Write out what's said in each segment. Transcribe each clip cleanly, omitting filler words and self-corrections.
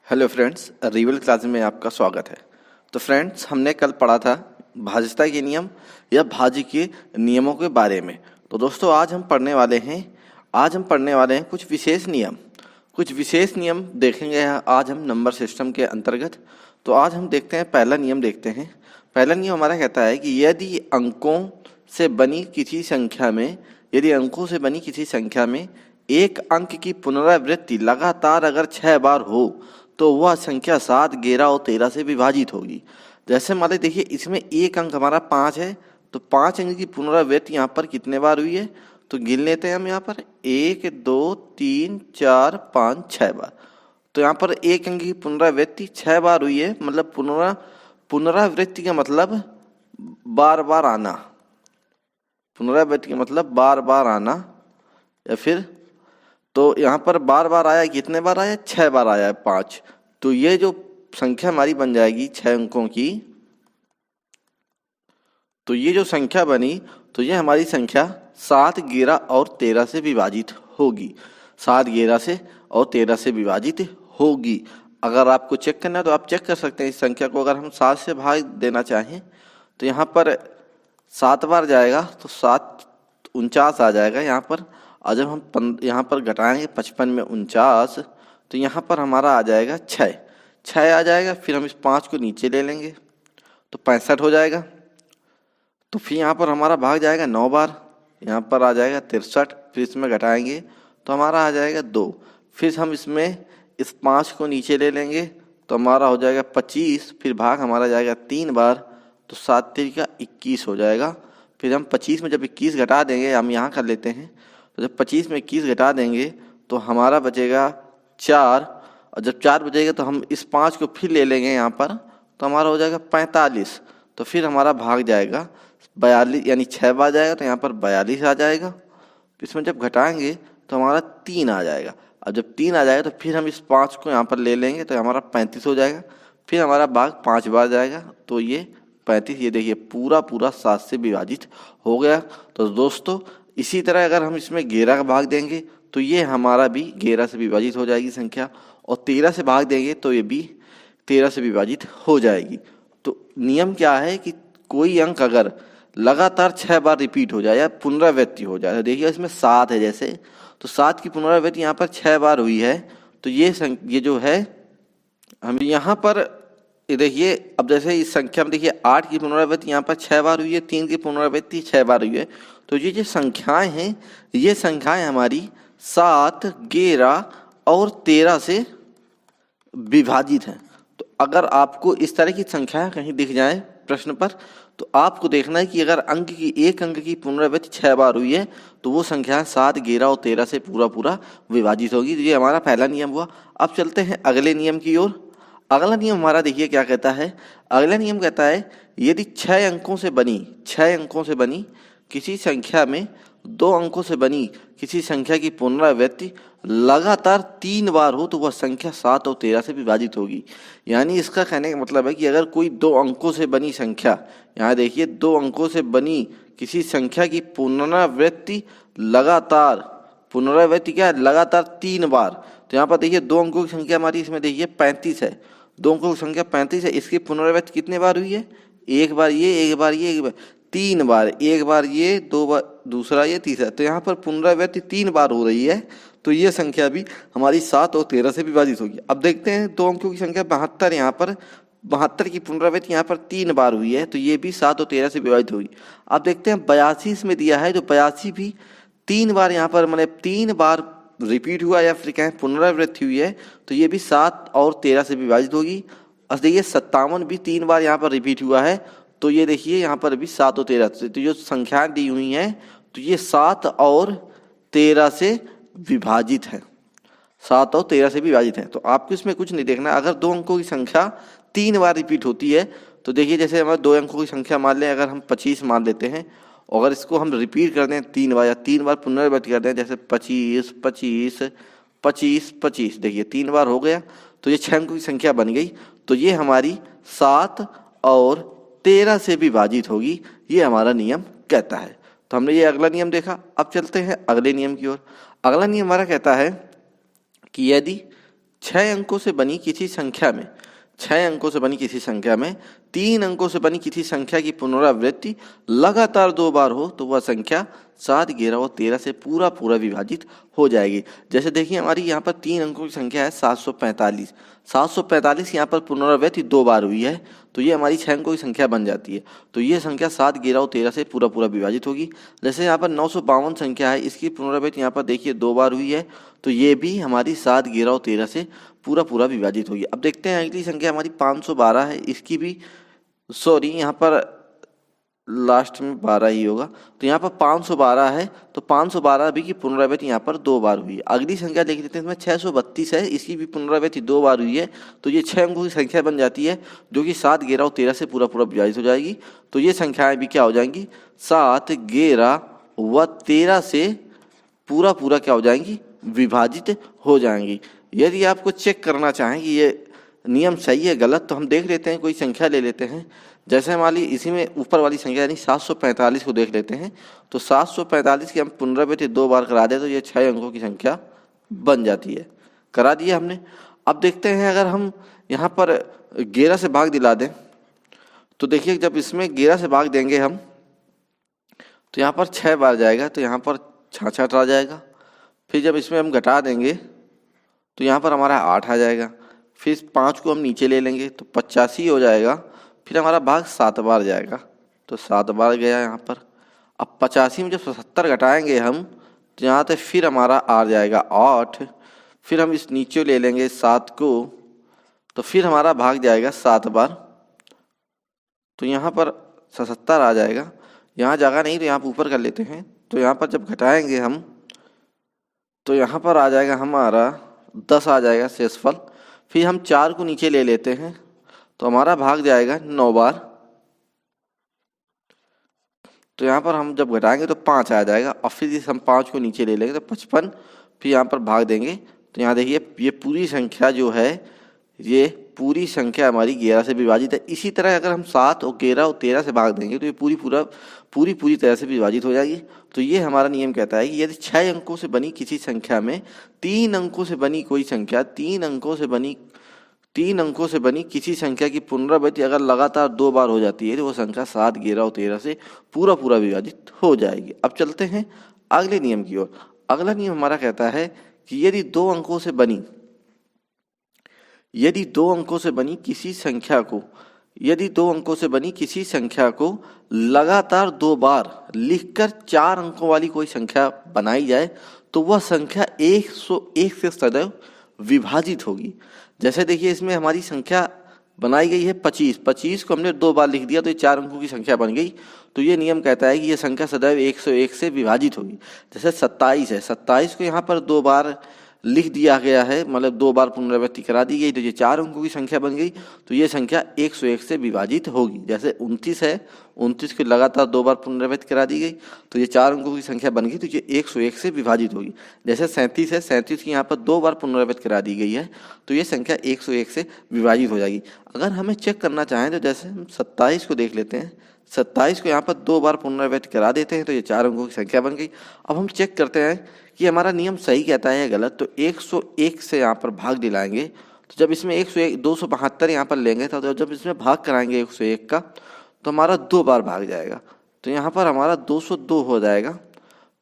Hello friends, reveal class में आपका स्वागत है। तो फ्रेंड्स, हमने कल पढ़ा था भाज्यता के नियम या भाज्य के नियमों के बारे में। तो दोस्तों, आज हम पढ़ने वाले हैं कुछ विशेष नियम देखेंगे आज हम नंबर सिस्टम के अंतर्गत। तो आज हम देखते हैं, पहला नियम देखते हैं। पहला नियम हमारा कहता है कि यदि अंकों से बनी किसी संख्या में एक अंक की पुनरावृत्ति लगातार अगर 6 बार हो तो वह संख्या 7, 11 और 13 से विभाजित होगी। जैसे मान लीजिए, देखिए इसमें एक अंक हमारा 5 है, तो 5 अंक की पुनरावृत्ति यहाँ पर कितने बार हुई है तो गिन लेते हैं हम। यहाँ पर 1, 2, 3, 4, 5, 6 बार। तो यहाँ पर एक अंक की पुनरावृत्ति 6 बार हुई है, मतलब पुनरावृत्ति का मतलब बार बार आना। पुनरावृत्ति का मतलब बार बार आना, या फिर तो यहाँ पर बार बार आया, कितने बार आया? 6 बार आया है, 5। तो ये जो संख्या हमारी बन जाएगी 6 अंकों की, तो ये जो संख्या बनी, तो ये हमारी संख्या 7, 11 और 13 से विभाजित होगी। 7, 11 से और 13 से विभाजित होगी। अगर आपको चेक करना है तो आप चेक कर सकते हैं इस संख्या को। अगर हम 7 से भाग देना चाहें तो यहाँ पर 7 बार जाएगा तो 7 49 आ जाएगा यहाँ पर। और जब हम यहाँ पर घटाएंगे 55 में 49, तो यहाँ पर हमारा आ जाएगा 6 आ जाएगा। फिर हम इस 5 को नीचे ले लेंगे तो 65 हो जाएगा। तो फिर यहाँ पर हमारा भाग जाएगा 9 बार, यहाँ पर आ जाएगा 63। फिर इसमें घटाएंगे तो हमारा आ जाएगा 2। फिर हम इसमें इस 5 को नीचे ले लेंगे तो हमारा हो जाएगा 25। फिर भाग हमारा जाएगा 3 बार, तो 7 3 21 हो जाएगा। फिर हम 25 में जब 21 घटा देंगे, हम यहाँ कर लेते हैं, तो जब 25 में 21 घटा देंगे तो हमारा बचेगा 4। और जब 4 बचेगा तो हम इस 5 को फिर ले लेंगे यहाँ पर, तो हमारा हो जाएगा 45। तो फिर हमारा भाग जाएगा 42, यानी 6 बार जाएगा तो यहाँ पर 42 आ जाएगा। इसमें जब घटाएंगे तो हमारा 3 आ जाएगा। और जब 3 आ जाएगा तो फिर हम इस 5 को यहाँ पर ले लेंगे तो हमारा 35 हो जाएगा। फिर हमारा भाग 5 बार जाएगा, तो ये 35, ये देखिए पूरा 7 से विभाजित हो गया। तो दोस्तों, इसी तरह अगर हम इसमें 11 का भाग देंगे तो ये हमारा भी 11 से विभाजित हो जाएगी संख्या, और 13 से भाग देंगे तो ये भी 13 से विभाजित हो जाएगी। तो नियम क्या है कि कोई अंक अगर लगातार 6 बार रिपीट हो जाए या पुनरावृत्ति हो जाए, तो देखिए इसमें 7 है जैसे, तो 7 की पुनरावृत्ति यहाँ पर 6 बार हुई है। तो ये जो है हम यहाँ पर देखिए, अब जैसे इस संख्या में देखिए 8 की पुनरावृत्ति यहाँ पर 6 बार हुई है, 3 की पुनरावृत्ति 6 बार हुई है। तो ये जो संख्याएं हैं, ये संख्याएं हमारी 7, 11 और 13 से विभाजित हैं। तो अगर आपको इस तरह की संख्याएं कहीं दिख जाएं प्रश्न पर, तो आपको देखना है कि अगर एक अंक की पुनरावृत्ति 6 बार हुई है तो वो संख्या 7, 11 और 13 से पूरा विभाजित होगी। तो ये हमारा पहला नियम हुआ। अब चलते हैं अगले नियम की ओर। अगला नियम हमारा देखिए क्या कहता है। अगला नियम कहता है, यदि 6 अंकों से बनी किसी संख्या में 2 अंकों से बनी किसी संख्या की पुनरावृत्ति लगातार 3 बार हो तो वह संख्या 7 और 13 से विभाजित होगी। यानी इसका कहने का मतलब है कि अगर कोई 2 अंकों से बनी संख्या, यहाँ देखिए 2 अंकों से बनी किसी संख्या की पुनरावृत्ति लगातार 3 बार, तो यहाँ पर देखिए 2 अंकों की संख्या हमारी इसमें देखिए 35 है। 2 अंकों की संख्या 35 है। इसकी पुनरावृत्ति कितने बार हुई है? एक बार ये, एक बार ये, एक बार 3 बार। एक बार ये, 2 बार दूसरा ये, तीसरा। तो यहाँ पर पुनरावृत्ति 3 बार हो रही है। तो ये संख्या भी हमारी 7 और 13 से विभाजित होगी। अब देखते हैं 2 अंकों की संख्या 72, यहाँ पर 72 की पुनरावृत्ति यहाँ पर 3 बार हुई है, तो ये भी 7 और 13 से विभाजित होगी। अब देखते हैं 82 इसमें दिया है, तो 82 भी 3 बार यहाँ पर, मतलब 3 बार रिपीट हुआ या फिर कहें पुनरावृत्ति हुई है, तो ये भी 7 और 13 से विभाजित होगी। और देखिए 57 भी 3 बार यहाँ पर रिपीट हुआ है, तो ये देखिए यहाँ पर भी 7 और 13 से, तो जो संख्याएं दी हुई हैं तो ये 7 और 13 से विभाजित है। 7 और 13 से विभाजित है। तो आपको इसमें कुछ नहीं देखना। अगर 2 अंकों की संख्या 3 बार रिपीट होती है, तो देखिए जैसे हमारे 2 अंकों की संख्या मान लें, अगर हम 25 मान लेते हैं, और अगर इसको हम रिपीट कर दें 3 बार या 3 बार पुनरावृत्ति कर दें, जैसे 25, 25, 25, 25, देखिए 3 बार हो गया, तो ये 6 अंकों की संख्या बन गई। तो ये हमारी 7 और 13 से विभाजित होगी, ये हमारा नियम कहता है। तो हमने ये अगला नियम देखा। अब चलते हैं अगले नियम की ओर। अगला नियम हमारा कहता है कि यदि 6 अंकों से बनी किसी संख्या में 6 अंकों से बनी किसी संख्या में 3 अंकों से बनी किसी संख्या की पुनरावृत्ति लगातार 2 बार हो तो वह संख्या 7, 11 और 13 से पूरा पूरा विभाजित हो जाएगी। जैसे देखिए हमारी यहाँ पर 3 अंकों की संख्या है 745। 745 यहाँ पर पुनरावृत्ति 2 बार हुई है तो ये हमारी 6 अंकों की संख्या बन जाती है। तो ये संख्या 7, 11 और 13 से पूरा पूरा विभाजित होगी। जैसे यहाँ पर 952 संख्या है, इसकी पुनरावृत्ति यहाँ पर देखिए 2 बार हुई है तो ये भी हमारी 7, 11 और 13 से पूरा पूरा विभाजित होगी। अब देखते हैं अगली संख्या हमारी 512 है, इसकी भी यहाँ पर लास्ट में 12 ही होगा तो यहाँ पर 512 है तो 512 भी की पुनरावृत्ति यहाँ पर 2 बार हुई है। अगली संख्या देख लेते हैं, इसमें 632 है, इसकी भी पुनरावृत्ति 2 बार हुई है तो ये 6 अंकों की संख्या बन जाती है जो कि 7, 11 और 13 से पूरा पूरा विभाजित हो जाएगी। तो ये संख्याएं भी क्या हो जाएंगी 7, 11 व 13 से पूरा पूरा क्या हो जाएंगी विभाजित हो जाएंगी। यदि आपको चेक करना चाहें कि ये नियम सही है गलत तो हम देख लेते हैं, कोई संख्या ले लेते हैं। जैसे हमारी इसी में ऊपर वाली संख्या यानी 745 को देख लेते हैं तो 745 की हम पुनरावृत्ति 2 बार करा दें तो ये 6 अंकों की संख्या बन जाती है। करा दिया हमने। अब देखते हैं अगर हम यहाँ पर 11 से भाग दिला दें तो देखिए जब इसमें 11 से भाग देंगे हम तो यहाँ पर 6 बार जाएगा तो यहाँ पर 66 आ जाएगा। फिर जब इसमें हम घटा देंगे तो यहाँ पर हमारा 8 आ जाएगा। फिर 5 को हम नीचे ले लेंगे तो 85 हो जाएगा। फिर हमारा भाग 7 बार जाएगा तो 7 बार गया यहाँ पर। अब 85 में जब 70 घटाएंगे हम तो यहाँ से फिर हमारा आ जाएगा 8। फिर हम इस नीचे ले लेंगे 7 को तो फिर हमारा भाग जाएगा 7 बार तो यहाँ पर 77 आ जाएगा। यहाँ जगह नहीं तो यहाँ पर ऊपर कर लेते हैं तो यहाँ पर जब घटाएंगे हम तो यहाँ पर आ जाएगा हमारा 10 आ जाएगा शेषफल। फिर हम 4 को नीचे ले लेते हैं तो हमारा भाग जाएगा 9 बार तो यहाँ पर हम जब घटाएंगे तो 5 आ जाएगा। और फिर हम 5 को नीचे ले लेंगे तो 55। फिर यहाँ पर भाग देंगे तो यहाँ देखिए ये पूरी संख्या जो है ये पूरी संख्या हमारी 11 से विभाजित है। इसी तरह अगर हम 7 और 11 और 13 से भाग देंगे तो ये पूरी तरह से विभाजित हो जाएगी। तो ये हमारा नियम कहता है कि यदि 6 अंकों से बनी किसी संख्या में 3 अंकों से बनी कोई संख्या 3 अंकों से बनी किसी संख्या की पुनरावृत्ति अगर लगातार 2 बार हो जाती है तो वो संख्या 7, 11 और 13 से पूरा पूरा विभाजित हो जाएगी। अब चलते हैं अगले नियम की ओर। अगला नियम हमारा कहता है कि यदि 2 अंकों से बनी किसी संख्या को लगातार 2 बार लिखकर 4 अंकों वाली कोई संख्या बनाई जाए तो वह संख्या 101 से सदैव विभाजित होगी। जैसे देखिए इसमें हमारी संख्या बनाई गई है 25 को हमने 2 बार लिख दिया तो ये 4 अंकों की संख्या बन गई। तो ये नियम कहता है कि ये संख्या सदैव 101 से विभाजित होगी। जैसे 27 है, 27 को यहाँ पर 2 बार लिख दिया गया है, मतलब 2 बार पुनरावृत्ति करा दी गई तो ये 4 अंकों की संख्या बन गई तो ये संख्या 101 से विभाजित होगी। जैसे 29 है, 29 को लगातार 2 बार पुनरावृत्ति करा दी गई तो ये 4 अंकों की संख्या बन गई तो ये 101 से विभाजित होगी। जैसे 37 है, 37 की यहाँ पर 2 बार पुनरावृत्ति करा दी गई है तो ये संख्या 101 से विभाजित हो जाएगी। अगर हमें चेक करना चाहें तो जैसे हम 27 को देख लेते हैं, 27 को यहाँ पर 2 बार पुनरावृत्ति करा देते हैं तो ये 4 अंकों की संख्या बन गई। अब हम चेक करते हैं कि हमारा नियम सही कहता है या गलत। तो 101 से यहाँ पर भाग दिलाएंगे तो जब इसमें 101 272 यहाँ पर लेंगे तो जब इसमें भाग कराएंगे 101 का तो हमारा 2 बार भाग जाएगा तो यहाँ पर हमारा 202 हो जाएगा।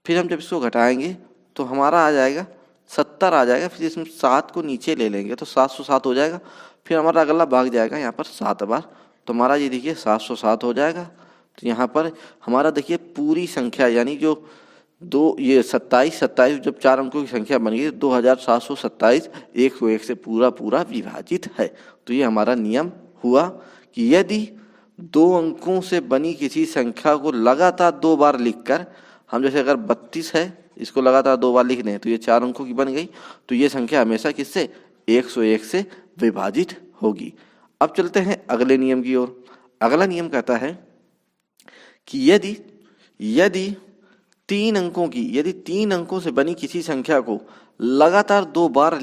फिर हम जब इसको घटाएंगे तो हमारा आ जाएगा 70 आ जाएगा। फिर इसमें 7 को नीचे ले लेंगे तो 707 हो जाएगा। फिर हमारा अगला भाग जाएगा यहाँ पर 7 बार तो हमारा ये देखिए 707 हो जाएगा। तो यहाँ पर हमारा देखिए पूरी संख्या यानी जो 27 जब 4 अंकों की संख्या बन गई 2727 101 से पूरा पूरा विभाजित है। तो ये हमारा नियम हुआ कि यदि 2 अंकों से बनी किसी संख्या को लगातार 2 बार लिखकर, हम जैसे अगर 32 है इसको लगातार 2 बार लिख दें तो ये 4 अंकों की बन गई तो ये संख्या हमेशा किससे 101 से विभाजित होगी। अब चलते हैं अगले नियम की ओर। अगला नियम कहता है कि यदि 3 अंकों से बनी किसी संख्या को लगातार 2 बार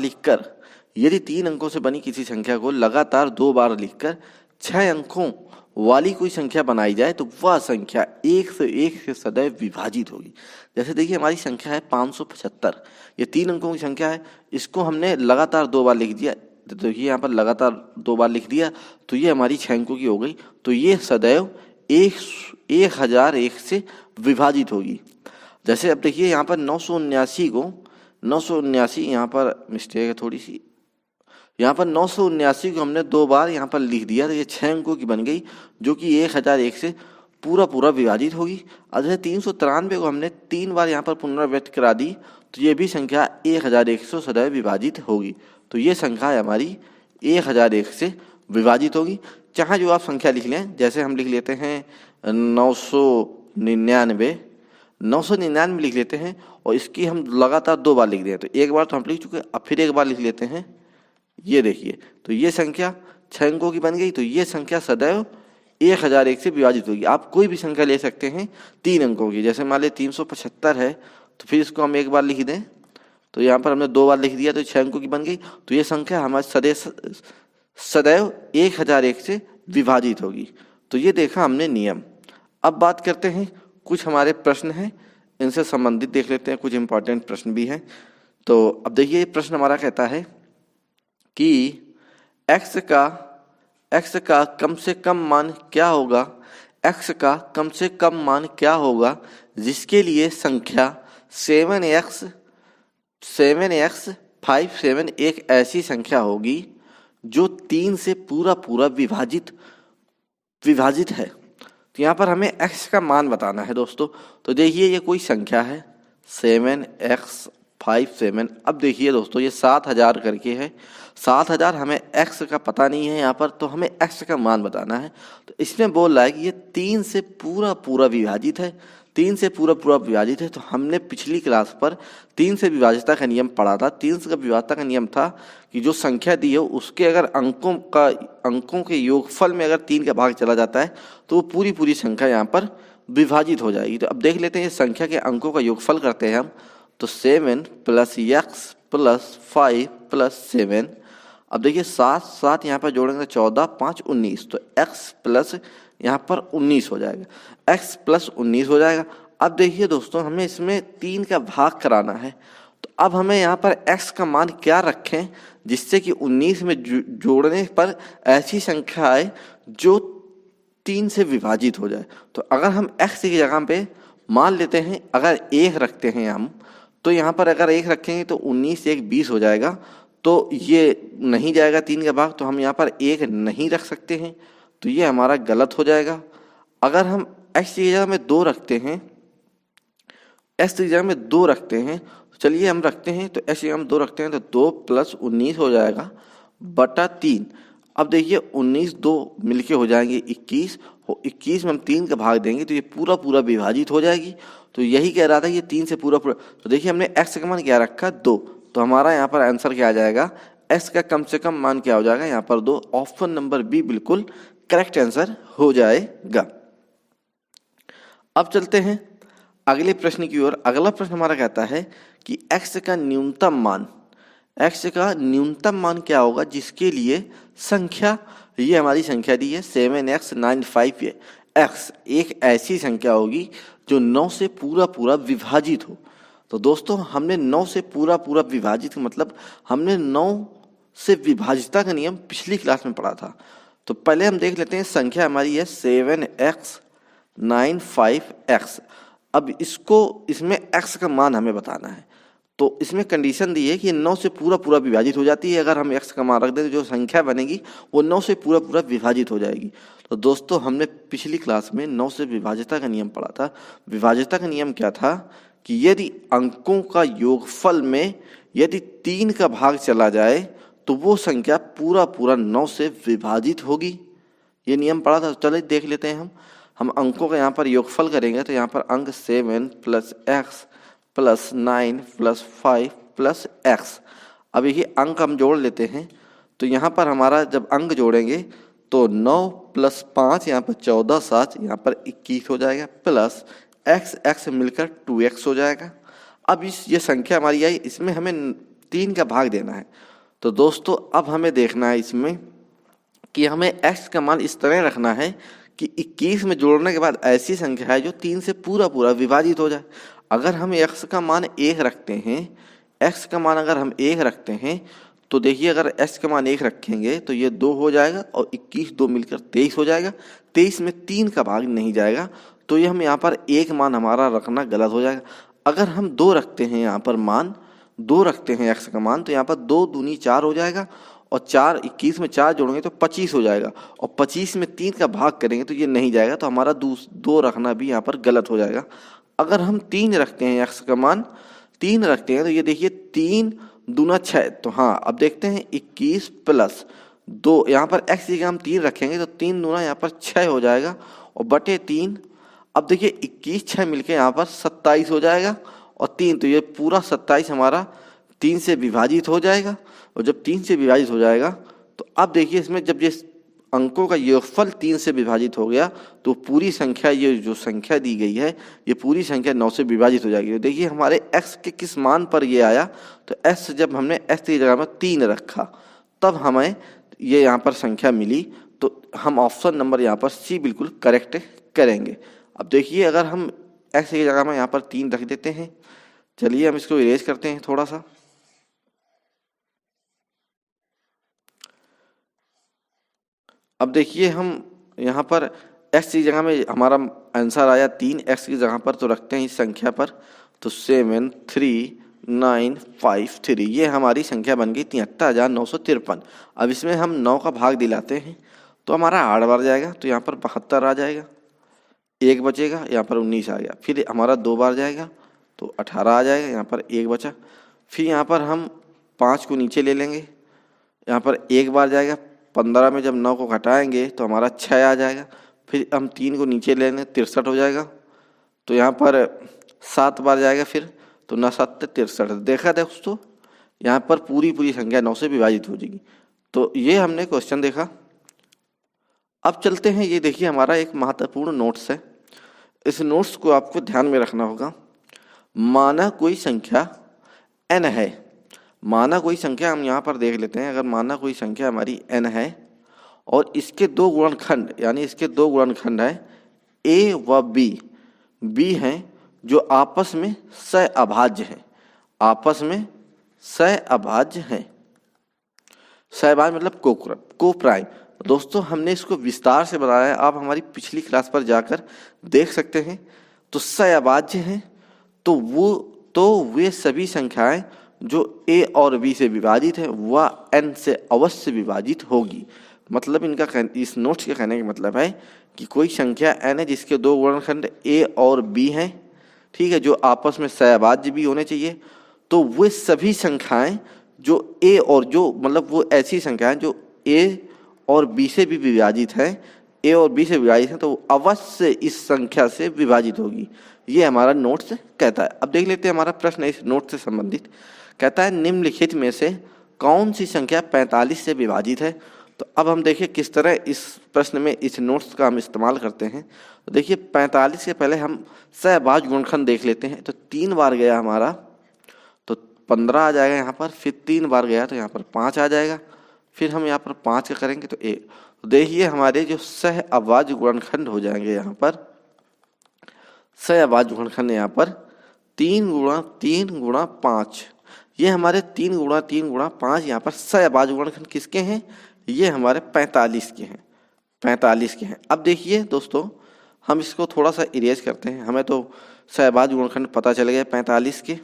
लिखकर 6 अंकों वाली कोई संख्या बनाई जाए तो वह संख्या 101 से सदैव विभाजित होगी। जैसे देखिए हमारी संख्या है 575, ये 3 अंकों की संख्या है, इसको हमने लगातार 2 बार लिख दिया, तो देखिए यहाँ पर लगातार 2 बार लिख दिया तो ये हमारी 6 अंकों की हो गई, तो ये सदैव 1001 से विभाजित होगी। जैसे अब देखिए यहाँ पर 979 को 979, यहाँ पर मिस्टेक है थोड़ी सी, यहाँ पर 979 को हमने 2 बार यहाँ पर लिख दिया तो ये 6 अंकों की बन गई, जो कि 1001 से पूरा विभाजित होगी। और जैसे 393 को हमने 3 बार यहाँ पर पुनरावृत्त करा दी तो ये भी संख्या 1001 से सदैव विभाजित होगी। तो ये संख्या हमारी 1001 से विभाजित होगी। चाहे जो आप संख्या लिख लें, जैसे हम लिख लेते हैं 999 लिख लेते हैं और इसकी हम लगातार 2 बार लिख दें, तो एक बार तो हम लिख चुके, अब फिर एक बार लिख लेते हैं, ये देखिए तो ये संख्या 6 अंकों की बन गई। तो ये संख्या सदैव 1001 से विभाजित होगी। आप कोई भी संख्या ले सकते हैं 3 अंकों की, जैसे मान लें 375 है तो फिर इसको हम एक बार लिख दें, तो यहाँ पर हमने 2 बार लिख दिया तो 6 अंकों की बन गई। तो ये संख्या हमारे सदैव 1001 से विभाजित होगी। तो ये देखा हमने नियम। अब बात करते हैं, कुछ हमारे प्रश्न हैं, इनसे संबंधित देख लेते हैं, कुछ इंपॉर्टेंट प्रश्न भी हैं। तो अब देखिए ये प्रश्न हमारा कहता है कि x का कम से कम मान क्या होगा, x का कम से कम मान क्या होगा जिसके लिए संख्या 7x57 एक ऐसी संख्या होगी जो 3 से पूरा विभाजित है। तो यहाँ पर हमें x का मान बताना है दोस्तों। तो देखिए ये कोई संख्या है 7x57। अब देखिए दोस्तों ये 7000 करके है, 7000 हमें x का पता नहीं है यहाँ पर, तो हमें x का मान बताना है। तो इसमें बोल रहा है कि ये 3 से पूरा विभाजित है, 3 से पूरा विभाजित है। तो हमने पिछली क्लास पर 3 से विभाजितता का नियम पढ़ा था। 3 से विभाजितता का नियम था कि जो संख्या दी है उसके अगर अंकों के योगफल में अगर 3 का भाग चला जाता है तो वो पूरी संख्या यहाँ पर विभाजित हो जाएगी। तो अब देख लेते हैं ये संख्या के अंकों का योगफल करते हैं हम, तो 7 + x + 5 + 7। अब देखिए 7 यहाँ पर जोड़ेंगे 14, 5 19, तो x प्लस यहाँ पर 19 हो जाएगा, x + 19 हो जाएगा। अब देखिए दोस्तों हमें इसमें 3 का भाग कराना है, तो अब हमें यहाँ पर x का मान क्या रखें जिससे कि 19 में जोड़ने पर ऐसी संख्या आए जो 3 से विभाजित हो जाए। तो अगर हम x की जगह पे मान लेते हैं, अगर 1 रखते हैं हम, तो यहाँ पर अगर 1 रखेंगे तो 19 1 20 हो जाएगा। तो ये नहीं जाएगा 3 का भाग, तो हम यहाँ पर 1 नहीं रख सकते हैं, तो ये हमारा गलत हो जाएगा। अगर हम x की जगह में 2 रखते हैं, x की जगह में 2 रखते हैं, तो चलिए हम रखते हैं, तो x की जगह में 2 रखते हैं तो 2 + 19 हो जाएगा बटा 3। अब देखिए 19 2 मिलके हो जाएंगे 21, और 21 में हम 3 का भाग देंगे तो ये पूरा विभाजित हो जाएगी। तो यही कह रहा था ये 3 से पूरा। तो देखिए हमने x का मान क्या रखा 2, तो हमारा यहाँ पर आंसर क्या आ जाएगा, x का कम से कम मान क्या हो जाएगा यहाँ पर 2। ऑप्शन नंबर बी बिल्कुल करेक्ट आंसर हो जाएगा। अब चलते हैं अगले प्रश्न की ओर। अगला प्रश्न हमारा कहता है कि x का न्यूनतम मान क्या होगा जिसके लिए संख्या, ये हमारी संख्या दी है 7x95 x एक ऐसी संख्या होगी जो 9 से पूरा विभाजित हो। तो दोस्तों हमने 9 से पूरा विभाजित मतलब हमने 9 से विभाजितता का नियम पिछली क्लास में पढ़ा था। तो पहले हम देख लेते हैं, संख्या हमारी है 7x95x। अब इसमें x का मान हमें बताना है। तो इसमें कंडीशन दी है कि 9 से पूरा विभाजित हो जाती है। अगर हम x का मान रख दें तो जो संख्या बनेगी वो 9 से पूरा विभाजित हो जाएगी। तो दोस्तों हमने पिछली क्लास में 9 से विभाजितता का नियम पढ़ा था। विभाजितता का नियम क्या था कि यदि अंकों का योगफल में यदि 3 का भाग चला जाए तो वो संख्या पूरा 9 से विभाजित होगी। ये नियम पढ़ा था। चलिए देख लेते हैं हम अंकों का यहाँ पर योगफल करेंगे तो यहाँ पर अंक 7 + x + 9 + 5 + x। अब ये अंक हम जोड़ लेते हैं, तो यहाँ पर हमारा जब अंक जोड़ेंगे तो 9 + 5 यहाँ पर 14 7 यहाँ पर 21 हो जाएगा, प्लस x मिलकर 2x हो जाएगा। अब ये संख्या हमारी आई, इसमें हमें 3 का भाग देना है। तो दोस्तों अब हमें देखना है इसमें कि हमें x का मान इस तरह रखना है कि 21 में जोड़ने के बाद ऐसी संख्या है जो 3 से पूरा पूरा विभाजित हो जाए। अगर हम x का मान 1 रखते हैं, x का मान अगर हम 1 रखते हैं तो देखिए अगर x का मान 1 रखेंगे तो ये 2 हो जाएगा और 21 2 मिलकर 23 हो जाएगा। 23 में 3 का भाग नहीं जाएगा, तो ये हम यहाँ पर 1 मान हमारा रखना गलत हो जाएगा। अगर हम 2 रखते हैं, यहाँ पर मान 2 रखते हैं x का मान, तो यहाँ पर 2 दूनी 4 हो जाएगा और 21 में 4 जोड़ेंगे तो 25 हो जाएगा और 25 में 3 का भाग करेंगे तो ये नहीं जाएगा, तो हमारा 2 रखना भी यहाँ पर गलत हो जाएगा। अगर हम 3 रखते हैं, x का मान 3 रखते हैं तो ये देखिए 3 दूना 6, तो हाँ अब देखते हैं 21 प्लस 2, यहाँ पर x की जगह हम 3 रखेंगे तो 3 दूना यहाँ पर 6 हो जाएगा और बटे 3। अब देखिए 21 6 मिलके यहाँ पर 27 हो जाएगा और 3, तो ये पूरा 27 हमारा 3 से विभाजित हो जाएगा। और जब 3 से विभाजित हो जाएगा तो अब देखिए इसमें जब ये अंकों का योगफल 3 से विभाजित हो गया तो पूरी संख्या, ये जो संख्या दी गई है ये पूरी संख्या 9 से विभाजित हो जाएगी। तो देखिए हमारे x के किस मान पर ये आया, तो x जब हमने x की जगह में 3 रखा तब हमें ये यहाँ पर संख्या मिली, तो हम ऑप्शन नंबर यहाँ पर सी बिल्कुल करेक्ट करेंगे। अब देखिए अगर हम x की जगह में यहाँ पर 3 रख देते हैं, चलिए हम इसको इरेज करते हैं थोड़ा सा। अब देखिए हम यहाँ पर x की जगह में हमारा आंसर आया 3, x की जगह पर तो रखते हैं इस संख्या पर, तो 7 3 9 5 3, ये हमारी संख्या बन गई 73,953। अब इसमें हम 9 का भाग दिलाते हैं तो हमारा 8 बार जाएगा, तो यहाँ पर 72 आ जाएगा, 1 बचेगा, यहाँ पर 19 आ गया। फिर हमारा 2 बार जाएगा तो 18 आ जाएगा, यहाँ पर 1 बचा। फिर यहाँ पर हम 5 को नीचे ले लेंगे, यहाँ पर 1 बार जाएगा, 15 में जब 9 को घटाएंगे तो हमारा 6 आ जाएगा। फिर हम 3 को नीचे ले लेंगे, 63 हो जाएगा, तो यहाँ पर 7 बार जाएगा, फिर तो 9 7 63। देखा दोस्तों यहाँ पर पूरी संख्या 9 से विभाजित हो जाएगी। तो ये हमने क्वेश्चन देखा। अब चलते हैं, ये देखिए हमारा एक महत्वपूर्ण नोट्स है, इस नोट्स को आपको ध्यान में रखना होगा। माना कोई संख्या n है, माना कोई संख्या हम यहाँ पर देख लेते हैं। अगर माना कोई संख्या हमारी n है और इसके 2 गुणनखंड, यानी इसके 2 गुणनखंड है a व b हैं जो आपस में सहअभाज्य हैं, आपस में सहअभाज्य हैं। सहअभाज्य मतलब को प्राइम। दोस्तों हमने इसको विस्तार से बताया है, आप हमारी पिछली क्लास पर जाकर देख सकते हैं। तो सहअभाज्य हैं तो वे सभी संख्याएं जो a और b से विभाजित है वह n से अवश्य विभाजित होगी। मतलब इनका इस नोट्स के कहने का मतलब है कि कोई संख्या n है जिसके 2 गुणनखंड a और b हैं, ठीक है, जो आपस में सहअभाज्य भी होने चाहिए। तो वे सभी संख्याएं जो a और जो मतलब वो ऐसी संख्याएं जो a और b से भी विभाजित हैं, a और b से विभाजित हैं, तो अवश्य इस संख्या से विभाजित होगी। ये हमारा नोट्स कहता है। अब देख लेते हैं हमारा प्रश्न इस नोट से संबंधित। कहता है निम्नलिखित में से कौन सी संख्या 45 से विभाजित है। तो अब हम देखिए किस तरह इस प्रश्न में इस नोट्स का हम इस्तेमाल करते हैं। तो देखिए 45 के पहले हम सहअभाज्य गुणनखंड देख लेते हैं। तो 3 बार गया हमारा तो 15 आ जाएगा यहाँ पर, फिर 3 बार गया तो यहाँ पर 5 आ जाएगा, फिर हम यहाँ पर 5 का करेंगे तो 1। तो देखिए हमारे जो सहअभाज्य गुणनखंड हो जाएंगे यहाँ पर, सहअभाज्य गुणनखंड यहाँ पर 3 गुणा 5, ये हमारे 3 गुणा 5 यहाँ पर सहअभाज्य गुणनखंड किसके हैं, ये हमारे 45 के हैं, 45 के हैं। अब देखिए दोस्तों हम इसको थोड़ा सा इरेज करते हैं, हमें तो सहअभाज्य गुणनखंड पता चल गए 45 के।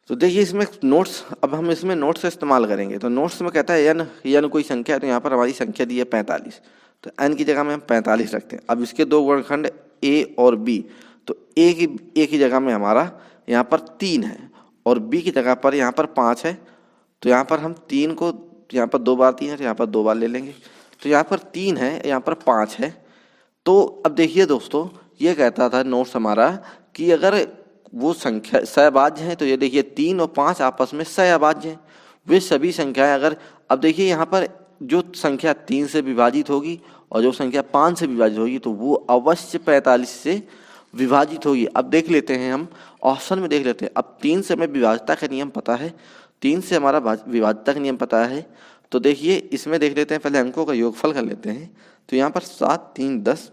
तो देखिए इसमें नोट्स, अब हम इसमें नोट्स से इस्तेमाल करेंगे। तो नोट्स में कहता है n कोई संख्या है, तो यहाँ पर हमारी संख्या दी है 45, तो n की जगह में हम 45 रखते हैं। अब इसके 2 गुणनखंड a और b, तो a की जगह में हमारा यहाँ पर 3 है और b की जगह पर यहाँ पर 5 है। तो यहाँ पर हम 3 को, यहाँ पर 2 बार 3 है तो यहाँ पर 2 बार ले लेंगे। तो यहाँ पर 3 है, यहाँ पर 5 है। तो अब देखिए दोस्तों ये कहता था नोट्स हमारा कि अगर वो संख्या सहअभाज्य है, तो ये देखिए 3 और 5 आपस में सहअभाज्य हैं, वे सभी संख्याएं अगर, अब देखिए यहाँ पर जो संख्या 3 से विभाजित होगी और जो संख्या 5 से विभाजित होगी तो वो अवश्य 45 से विभाजित होगी। अब देख लेते हैं हम ऑप्शन में देख लेते हैं। अब 3 से हमें विभाज्यता का नियम पता है, 3 से हमारा विभाज्यता का नियम पता है। तो देखिए इसमें देख लेते हैं, पहले अंकों का योगफल कर लेते हैं। तो यहाँ पर 7 3 10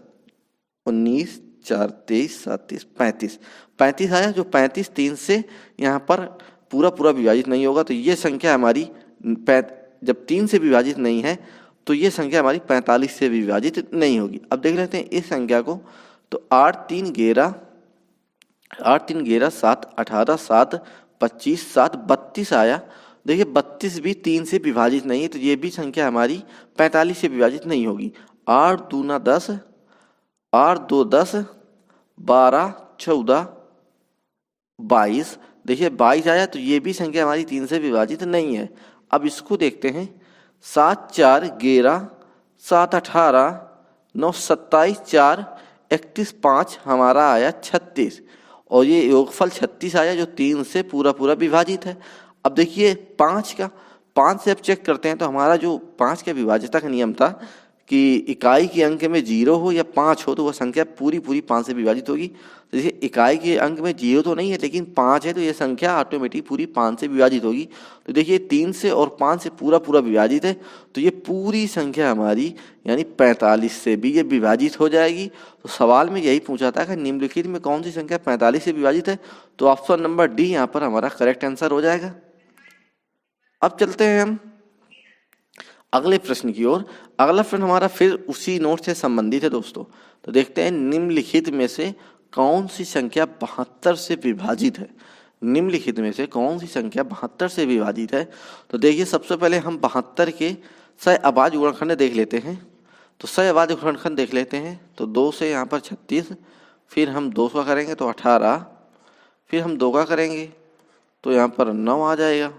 19 4 23 7 30 35 35 आया, जो 35 3 से यहाँ पर पूरा पूरा विभाजित नहीं होगा। तो ये संख्या हमारी जब 3 से विभाजित नहीं है तो ये संख्या हमारी 45 से विभाजित नहीं होगी। अब देख लेते हैं इस संख्या को। तो 8 3 11 7 18 7 25 7 32 आया। देखिए 32 भी 3 से विभाजित नहीं है, तो ये भी संख्या हमारी 45 से विभाजित नहीं होगी। 8 दूना 10, 8 2 10, 12 14 22। देखिए 22 आया, तो ये भी संख्या हमारी 3 से विभाजित नहीं है। अब इसको देखते हैं। 7 4 11 7 18 9 27 4 31 5 हमारा आया 36, और ये योगफल 36 आया जो 3 से पूरा पूरा विभाजित है। अब देखिए 5 से अब चेक करते हैं। तो हमारा जो 5 का विभाज्यता का नियम था कि इकाई के अंक में 0 हो या 5 हो तो वह संख्या पूरी 5 से विभाजित होगी। तो देखिए इकाई के अंक में 0 तो नहीं है लेकिन 5 है, तो ये संख्या ऑटोमेटिक पूरी 5 से विभाजित होगी। तो देखिए 3 से और 5 से पूरा विभाजित है, तो ये पूरी संख्या हमारी यानी 45 से भी ये विभाजित हो जाएगी। तो सवाल में यही पूछा था कि निम्नलिखित में कौन सी संख्या 45 से विभाजित है, तो ऑप्शन नंबर डी यहाँ पर हमारा करेक्ट आंसर हो जाएगा। अब चलते हैं हम अगले प्रश्न की ओर। अगला प्रश्न हमारा फिर उसी नोट से संबंधित है दोस्तों। तो देखते हैं निम्नलिखित में से कौन सी संख्या 72 से विभाजित है। निम्नलिखित में से कौन सी संख्या 72 से विभाजित है। तो देखिए सबसे पहले हम 72 के सह अभाज्य गुणनखंड देख लेते हैं। तो सह अभाज्य गुणनखंड देख लेते हैं। तो 2 से यहाँ पर 36, फिर हम 2 का करेंगे तो 18, फिर हम 2 का करेंगे तो यहाँ पर 9 आ जाएगा,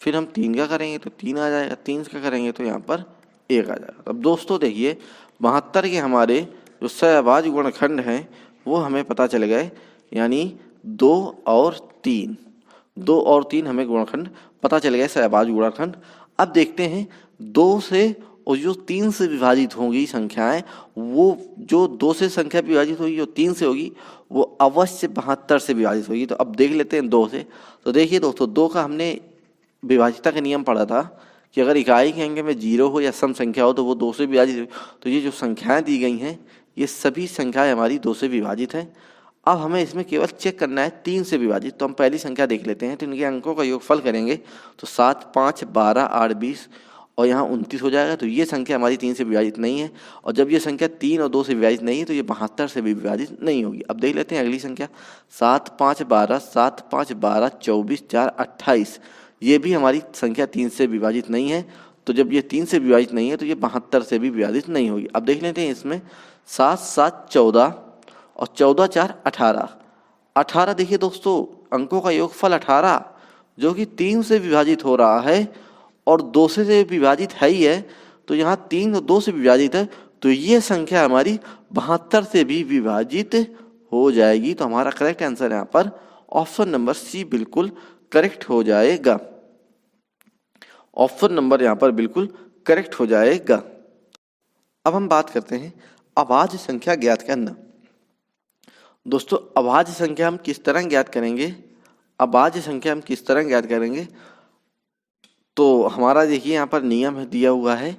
फिर हम 3 का करेंगे तो 3 आ जाएगा, 3 का करेंगे तो यहाँ पर 1 आ जाएगा। अब दोस्तों देखिए 72 के हमारे जो सह अभाज्य गुणनखंड हैं वो हमें पता चल गए, यानी 2 और 3 हमें गुणनखंड पता चल गए, सह अभाज्य गुणनखंड। अब देखते हैं 2 से और जो 3 से विभाजित होंगी संख्याएं, वो जो 2 से संख्या विभाजित होगी जो 3 से होगी वो अवश्य 72 से विभाजित होगी। तो अब देख लेते हैं 2 से। तो देखिए दोस्तों 2 का हमने विभाज्यता का नियम पढ़ा था कि अगर इकाई के अंक में 0 हो या सम संख्या हो तो वो 2 से विभाजित हो। तो ये जो संख्याएं दी गई हैं ये सभी संख्याएं हमारी 2 से विभाजित हैं। अब हमें इसमें केवल चेक करना है 3 से विभाजित। तो हम पहली संख्या देख लेते हैं। तो इनके अंकों का योगफल करेंगे तो 7 5 12 8 20 और यहाँ 29 हो जाएगा। तो ये संख्या हमारी 3 से विभाजित नहीं है, और जब ये संख्या 3 और 2 से विभाजित नहीं है तो ये 72 से भी विभाजित नहीं होगी। अब देख लेते हैं अगली संख्या 7 5 12 7 5 12 24 4 28। ये भी हमारी संख्या 3 से विभाजित नहीं है, तो जब ये 3 से विभाजित नहीं है तो ये 72 से भी विभाजित नहीं होगी। अब देख लेते हैं इसमें 7 7 14 और 14 4 18। 18 देखिए दोस्तों अंकों का योगफल 18 जो कि 3 से विभाजित हो रहा है और 2 से विभाजित है ही है, तो यहाँ 3 और 2 से विभाजित है, तो ये संख्या हमारी 72 से भी विभाजित हो जाएगी। तो हमारा करेक्ट आंसर यहाँ पर ऑप्शन नंबर सी बिल्कुल करेक्ट हो जाएगा। ऑप्शन नंबर यहाँ पर बिल्कुल करेक्ट हो जाएगा। अब हम बात करते हैं अभाज्य संख्या ज्ञात करना। दोस्तों अभाज्य संख्या हम किस तरह ज्ञात करेंगे, अभाज्य संख्या हम किस तरह ज्ञात करेंगे। तो हमारा देखिए यहाँ पर नियम है दिया हुआ है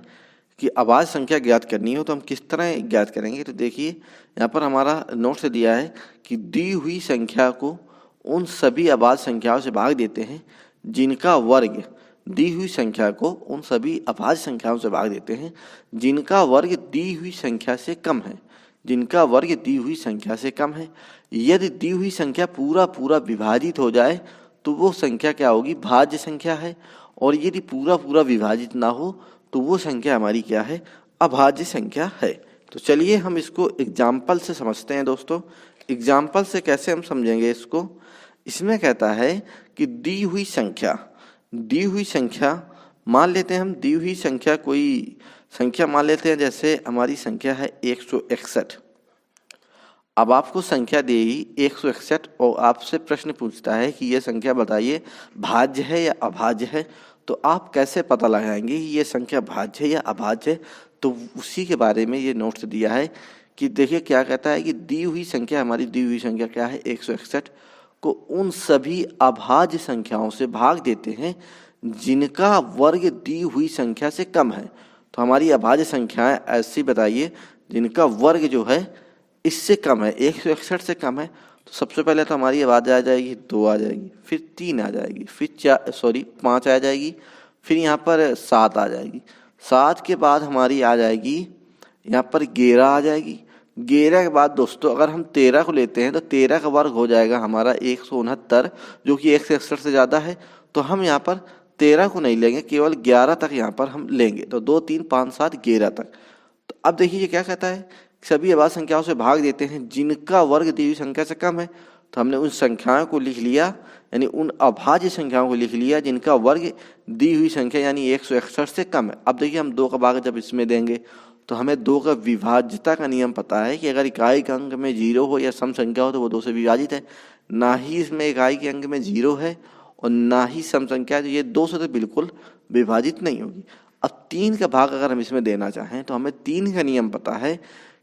कि अभाज्य संख्या ज्ञात करनी हो तो हम किस तरह ज्ञात करेंगे। तो देखिए यहाँ पर हमारा नोट से दिया है कि दी हुई संख्या को उन सभी अभाज्य संख्याओं से भाग देते हैं जिनका वर्ग, दी हुई संख्या को उन सभी अभाज्य संख्याओं से भाग देते हैं जिनका वर्ग दी हुई संख्या से कम है, जिनका वर्ग दी हुई संख्या से कम है। यदि दी हुई संख्या पूरा विभाजित हो जाए तो वो संख्या क्या होगी, भाज्य संख्या है, और यदि पूरा विभाजित ना हो तो वो संख्या हमारी क्या है, अभाज्य संख्या है। तो चलिए हम इसको एग्जाम्पल से समझते हैं दोस्तों। एग्जाम्पल से कैसे हम समझेंगे इसको। इसमें कहता है कि दी हुई संख्या मान लेते हैं हम, दी हुई संख्या कोई संख्या मान लेते हैं, जैसे हमारी संख्या है 161। अब आपको संख्या देगी 161 और आपसे प्रश्न पूछता है कि यह संख्या बताइए भाज्य है या अभाज्य है। तो आप कैसे पता लगाएंगे कि ये संख्या भाज्य है या अभाज्य है। तो उसी के बारे में ये नोट्स दिया है कि देखिए क्या कहता है कि दी हुई संख्या, हमारी दी हुई संख्या क्या है 161 को उन सभी अभाज्य संख्याओं से भाग देते हैं जिनका वर्ग दी हुई संख्या से कम है। तो हमारी अभाज्य संख्याएं ऐसी बताइए जिनका वर्ग जो है इससे कम है, 161 से कम है। तो सबसे पहले तो हमारी आवाज आ जाएगी 2 आ जाएगी, फिर 3 आ जाएगी, फिर 5 आ जाएगी, फिर यहाँ पर 7 आ जाएगी। 7 के बाद हमारी आ जाएगी यहाँ पर 11 आ जाएगी। 11 के बाद दोस्तों अगर हम 13 को लेते हैं तो 13 का वर्ग हो जाएगा हमारा 169, जो कि 161 से ज़्यादा है। तो हम यहाँ पर 13 को नहीं लेंगे, केवल 11 तक यहाँ पर हम लेंगे। तो 2 3 5 7 11 तक। तो अब देखिए ये क्या कहता है, सभी अभाज्य संख्याओं से भाग देते हैं जिनका वर्ग दी हुई संख्या से कम है। तो हमने उन संख्याओं को लिख लिया, यानी उन अभाज्य संख्याओं को लिख लिया जिनका वर्ग दी हुई संख्या यानी 161 से कम है। अब देखिए हम 2 का भाग जब इसमें देंगे तो हमें 2 का विभाज्यता का नियम पता है कि अगर इकाई के अंक में 0 हो या सम संख्या हो तो वो 2 से विभाजित है। ना ही इसमें इकाई के अंक में 0 है और ना ही सम संख्या है, तो ये 2 से तो बिल्कुल विभाजित नहीं होगी। अब 3 का भाग अगर हम इसमें देना चाहें तो हमें 3 का नियम पता है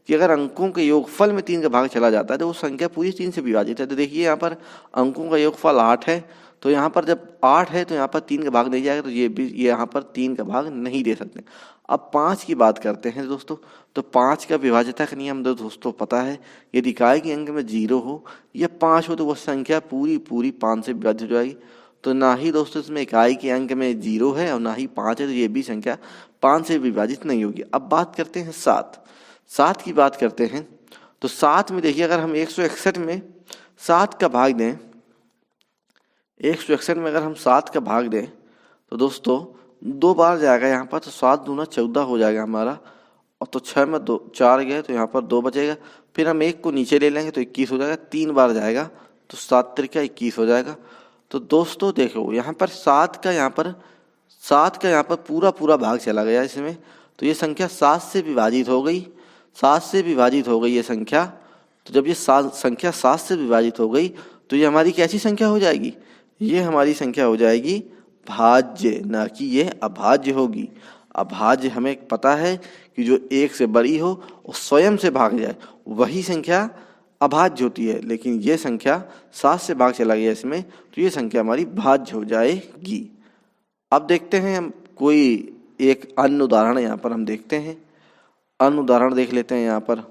कि अगर अंकों के योगफल में 3 का भाग चला जाता है तो वो संख्या पूरी 3 से विभाजित है। तो देखिए यहाँ पर अंकों का योगफल 8 है, तो यहाँ पर जब 8 है तो यहाँ पर 3 का भाग नहीं जाएगा, तो ये यहाँ पर 3 का भाग नहीं दे सकते। अब 5 की बात करते हैं दोस्तों। तो 5 का विभाज्यता का नियम दोस्तों पता है, यदि इकाई के अंक में 0 हो या 5 हो तो वह संख्या पूरी 5 से विभाजित हो जाएगी। तो ना ही दोस्तों इसमें इकाई के अंक में 0 है और ना ही 5 है, तो ये भी संख्या 5 से विभाजित नहीं होगी। अब बात करते हैं 7 की बात करते हैं। तो 7 में देखिए अगर हम 161 में 7 का भाग दें, 161 में अगर हम 7 का भाग दें तो दोस्तों 2 बार जाएगा यहाँ पर, तो 7 दूना 14 हो जाएगा हमारा। और तो 6 में 2 4 गए तो यहाँ पर 2 बचेगा। फिर हम 1 को नीचे ले लेंगे तो 21 हो जाएगा। 3 बार जाएगा तो 7 त्रिका 21 हो जाएगा। तो दोस्तों देखो यहाँ पर 7 का यहाँ पर पूरा भाग चला गया इसमें, तो ये संख्या 7 से विभाजित हो गई। 7 से विभाजित हो गई ये संख्या। तो जब ये संख्या 7 से विभाजित हो गई तो ये हमारी कैसी संख्या हो जाएगी, ये हमारी संख्या हो जाएगी भाज्य, ना कि ये अभाज्य होगी। अभाज्य हमें पता है कि जो 1 से बड़ी हो और स्वयं से भाग जाए वही संख्या अभाज्य होती है, लेकिन ये संख्या 7 से भाग चला गया इसमें, तो ये संख्या हमारी भाज्य हो जाएगी। अब देखते हैं हम कोई एक अन्य उदाहरण यहाँ पर हम देखते हैं। अन्य उदाहरण देख लेते हैं यहाँ पर।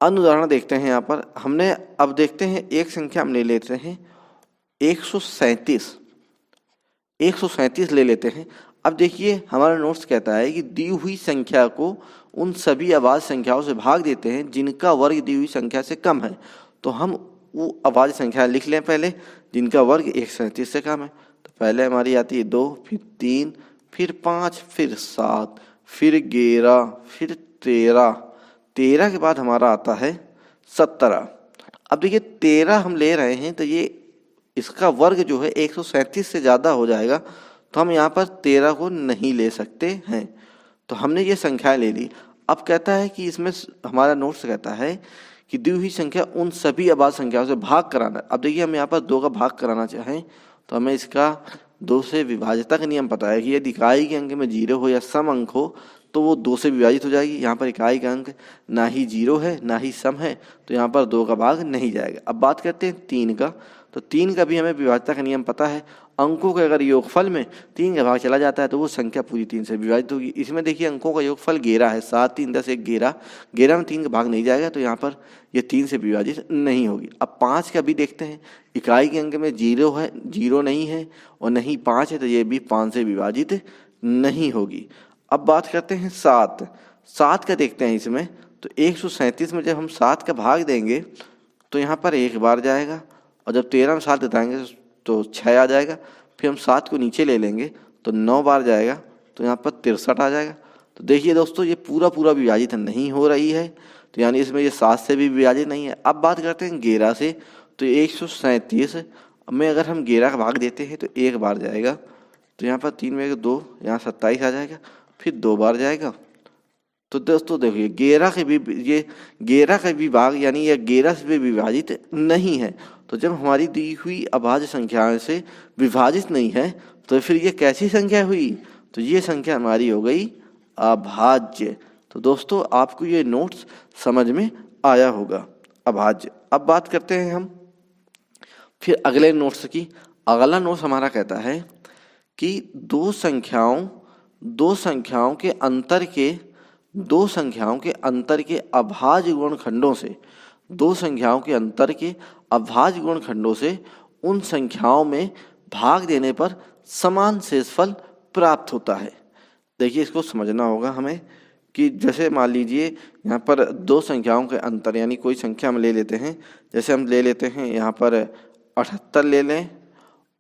अन्य उदाहरण देखते हैं यहाँ पर हमने। अब देखते हैं एक संख्या हम ले लेते हैं 137 ले लेते हैं। अब देखिए हमारा नोट्स कहता है कि दी हुई संख्या को उन सभी अभाज्य संख्याओं से भाग देते हैं जिनका वर्ग दी हुई संख्या से कम है। तो हम वो अभाज्य संख्या लिख लें पहले जिनका वर्ग 137 से कम है। तो पहले हमारी आती है 2, फिर 3, फिर 5, फिर 7, फिर 11, फिर 13 के बाद हमारा आता है 17। अब देखिए 13 हम ले रहे हैं तो ये इसका वर्ग जो है 137 से ज़्यादा हो जाएगा, तो हम यहाँ पर 13 को नहीं ले सकते हैं। तो हमने ये संख्या ले ली। अब कहता है कि इसमें हमारा नोट्स कहता है कि दी हुई संख्या उन सभी अभाज्य संख्याओं से भाग कराना। अब देखिए हम यहाँ पर 2 का भाग कराना चाहें तो हमें इसका 2 से विभाज्यता का नियम पता है कि यदि इकाई के अंक में 0 हो या सम अंक हो तो वो 2 से विभाजित हो जाएगी। यहाँ पर इकाई का अंक ना ही 0 है ना ही सम है, तो यहाँ पर 2 का भाग नहीं जाएगा। अब बात करते हैं 3 का। तो 3 का भी हमें विभाज्यता का नियम पता है। अंकों के अगर योगफल में 3 का भाग चला जाता है तो वो संख्या पूरी 3 से विभाजित होगी। इसमें देखिए अंकों का योगफल 11 है, 7 3 10 1 11। 11 में 3 का भाग नहीं जाएगा, तो यहाँ पर ये 3 से विभाजित नहीं होगी। अब 5 का भी देखते हैं। इकाई के अंक में 0 नहीं है और नहीं 5 है, तो ये भी 5 से विभाजित नहीं होगी। अब बात करते हैं 7 का देखते हैं इसमें। तो 137 में जब हम 7 का भाग देंगे तो यहाँ पर 1 बार जाएगा, और जब 13 में 7 बताएंगे तो 6 आ जाएगा। फिर हम 7 को नीचे ले लेंगे तो 9 बार जाएगा, तो यहाँ पर 63 आ जाएगा। तो देखिए दोस्तों ये पूरा विभाजित नहीं हो रही है, तो यानी इसमें ये 7 से भी विभाजित नहीं है। अब बात करते हैं 11 से। तो 137 में अगर हम 11 का भाग देते हैं तो 1 बार जाएगा, तो यहाँ पर 3 में 2, यहाँ 27 आ जाएगा। फिर 2 बार जाएगा। तो दोस्तों देखिए 11 का भी भाग यानी यह 11 से भी विभाजित नहीं है। तो जब हमारी दी हुई अभाज्य संख्याओं से विभाजित नहीं है तो फिर ये कैसी संख्या हुई, तो ये संख्या हमारी हो गई अभाज्य। तो दोस्तों आपको ये नोट्स समझ में आया होगा, अभाज्य। अब बात करते हैं हम फिर अगले नोट्स की अगला नोट्स हमारा कहता है कि दो संख्याओं के अंतर के अभाज्य गुणनखंडों से उन संख्याओं में भाग देने पर समान शेषफल प्राप्त होता है। देखिए, इसको समझना होगा हमें कि जैसे मान लीजिए यहाँ पर दो संख्याओं के अंतर, यानी कोई संख्या हम ले लेते हैं, जैसे हम ले लेते हैं यहाँ पर 78 ले लें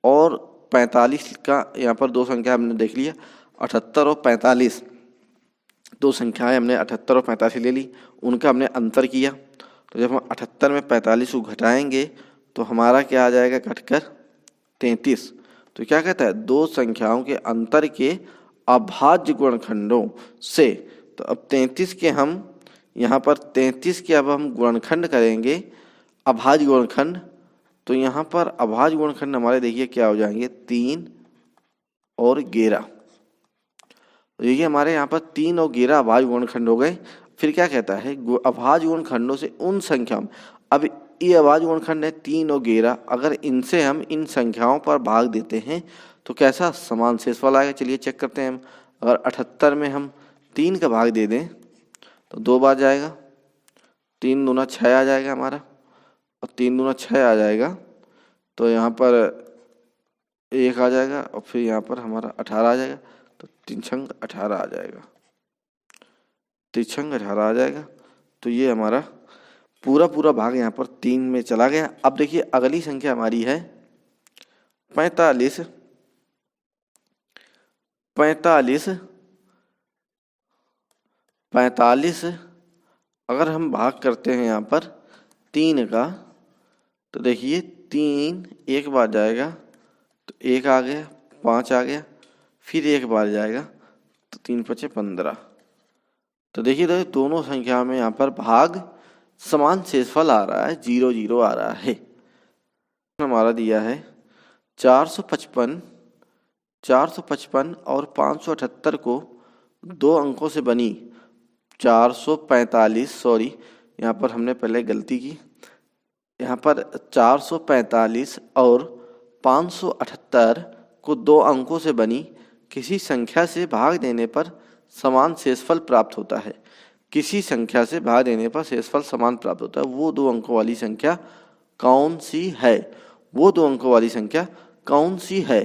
और 45 का, यहाँ पर दो संख्या हमने देख लिया 78 और 45, दो संख्याएं हमने 78 और 85 ले ली, उनका हमने अंतर किया। तो जब हम 78 में 45 को घटाएंगे तो हमारा क्या आ जाएगा, घटकर 33। तो क्या कहता है, दो संख्याओं के अंतर के अभाज्य गुणनखंडों से, तो अब 33 के हम यहाँ पर 33 के अब हम गुणनखंड करेंगे अभाज्य गुणनखंड, तो यहाँ पर अभाज्य गुणनखंड हमारे देखिए क्या हो जाएंगे, 3 और 11। तो देखिए हमारे यहाँ पर 3 और 11 अभाज्य गुणनखंड हो गए। फिर क्या कहता है, अभाज्य गुणनखंडों से उन संख्याओं, अब ये अभाज्य गुणनखंड है 3 और 11, अगर इनसे हम इन संख्याओं पर भाग देते हैं तो कैसा समान शेषफल आएगा। चलिए चेक करते हैं हम। अगर 78 में हम 3 का भाग दे दें तो 2 बार जाएगा, 3 दूना 6 आ जाएगा हमारा, और 3 दूना 6 आ जाएगा, तो यहाँ पर 1 आ जाएगा, और फिर यहाँ पर हमारा 18 आ जाएगा, तो 3 छंग 18 आ जाएगा, 3 छंग 18 आ जाएगा। तो ये हमारा पूरा भाग यहाँ पर 3 में चला गया। अब देखिए अगली संख्या हमारी है 45। 45 अगर हम भाग करते हैं यहाँ पर 3 का, तो देखिए 3 एक बार जाएगा तो 1 आ गया, 5 आ गया, फिर 1 बार जाएगा तो 3 पचे 15। तो देखिए दोनों संख्या में यहाँ पर भाग समान शेषफल आ रहा है, 0 0 आ रहा है। हमारा दिया है 455 और 578 को दो अंकों से बनी 445, सॉरी यहाँ पर हमने पहले गलती की, यहाँ पर 445 और 578 को दो अंकों से बनी किसी संख्या से भाग देने पर समान शेषफल प्राप्त होता है। किसी संख्या से भाग देने पर शेषफल समान प्राप्त होता है, वो दो अंकों वाली संख्या कौन सी है, वो दो अंकों वाली संख्या कौन सी है।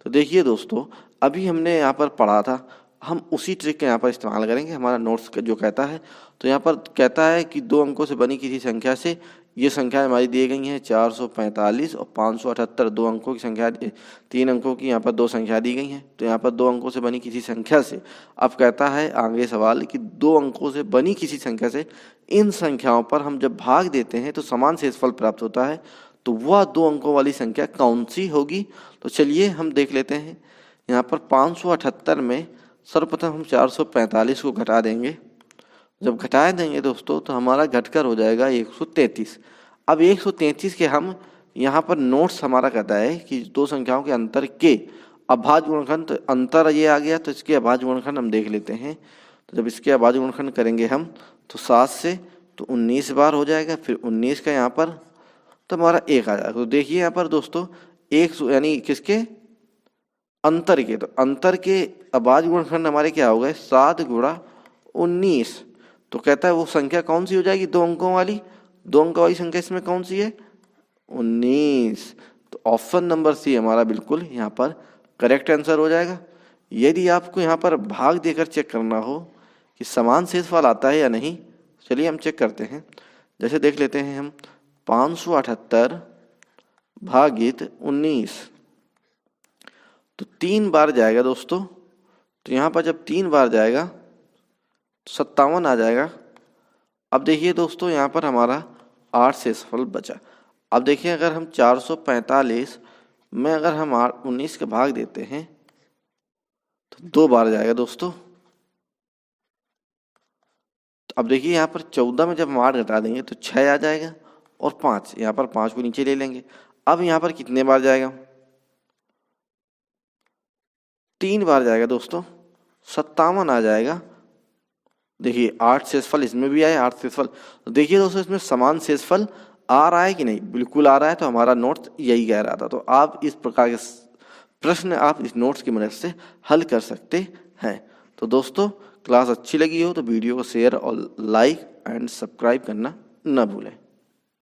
तो देखिए दोस्तों, अभी हमने यहाँ पर पढ़ा था, हम उसी ट्रिक का यहाँ पर इस्तेमाल करेंगे। हमारा नोट्स जो कहता है, तो यहाँ पर कहता है कि दो अंकों से बनी किसी संख्या से, ये संख्या हमारी दी गई है 445 और 578, दो अंकों की संख्या, 3 अंकों की यहाँ पर दो संख्या दी गई हैं। तो यहाँ पर दो अंकों से बनी किसी संख्या से, अब कहता है आगे सवाल कि दो अंकों से बनी किसी संख्या से इन संख्याओं पर हम जब भाग देते हैं तो समान शेषफल प्राप्त होता है, तो वह दो अंकों वाली संख्या कौन सी होगी। तो चलिए हम देख लेते हैं। यहाँ पर 578 में सर्वप्रथम हम 445 को घटा देंगे। जब घटा देंगे दोस्तों तो हमारा घटकर हो जाएगा 133। अब 133 के हम यहाँ पर नोट्स हमारा कहता है कि दो संख्याओं के अंतर के अभाज्य गुणनखंड, तो अंतर ये आ गया तो इसके अभाज्य गुणनखंड हम देख लेते हैं। तो जब इसके अभाज्य गुणनखंड करेंगे हम तो 7 से तो 19 बार हो जाएगा, फिर 19 का यहाँ पर तो हमारा 1 आ जाएगा। तो देखिए यहाँ पर दोस्तों 1 यानी किसके अंतर के, तो अंतर के अभाज्य गुणनखंड हमारे क्या हो गए 7 गुणा 19। तो कहता है वो संख्या कौन सी हो जाएगी, दो अंकों वाली संख्या इसमें कौन सी है 19। तो ऑप्शन नंबर सी हमारा बिल्कुल यहाँ पर करेक्ट आंसर हो जाएगा। यदि आपको यहाँ पर भाग देकर चेक करना हो कि समान शेषफल आता है या नहीं, चलिए हम चेक करते हैं। जैसे देख लेते हैं हम 578 भागित 19, तो 3 बार जाएगा दोस्तों। तो यहाँ पर जब 3 बार जाएगा तो 57 आ जाएगा। अब देखिए दोस्तों यहाँ पर हमारा 8 शेषफल बचा। अब देखिए अगर हम 445 में अगर हम 19 का भाग देते हैं तो 2 बार जाएगा दोस्तों। तो अब देखिए यहाँ पर 14 में जब हम 8 घटा देंगे तो 6 आ जाएगा, और 5, यहाँ पर 5 को नीचे ले लेंगे। अब यहाँ पर कितने बार जाएगा 3 बार जाएगा दोस्तों, 57 आ जाएगा। देखिए 8 शेषफल इसमें भी आए, 8 शेषफल। तो देखिए दोस्तों इसमें समान शेषफल आ रहा है कि नहीं? बिल्कुल आ रहा है, तो हमारा नोट्स यही कह रहा था। तो आप इस प्रकार के प्रश्न आप इस नोट्स की मदद से हल कर सकते हैं। तो दोस्तों, क्लास अच्छी लगी हो तो वीडियो को शेयर और लाइक एंड सब्सक्राइब करना न भूलें।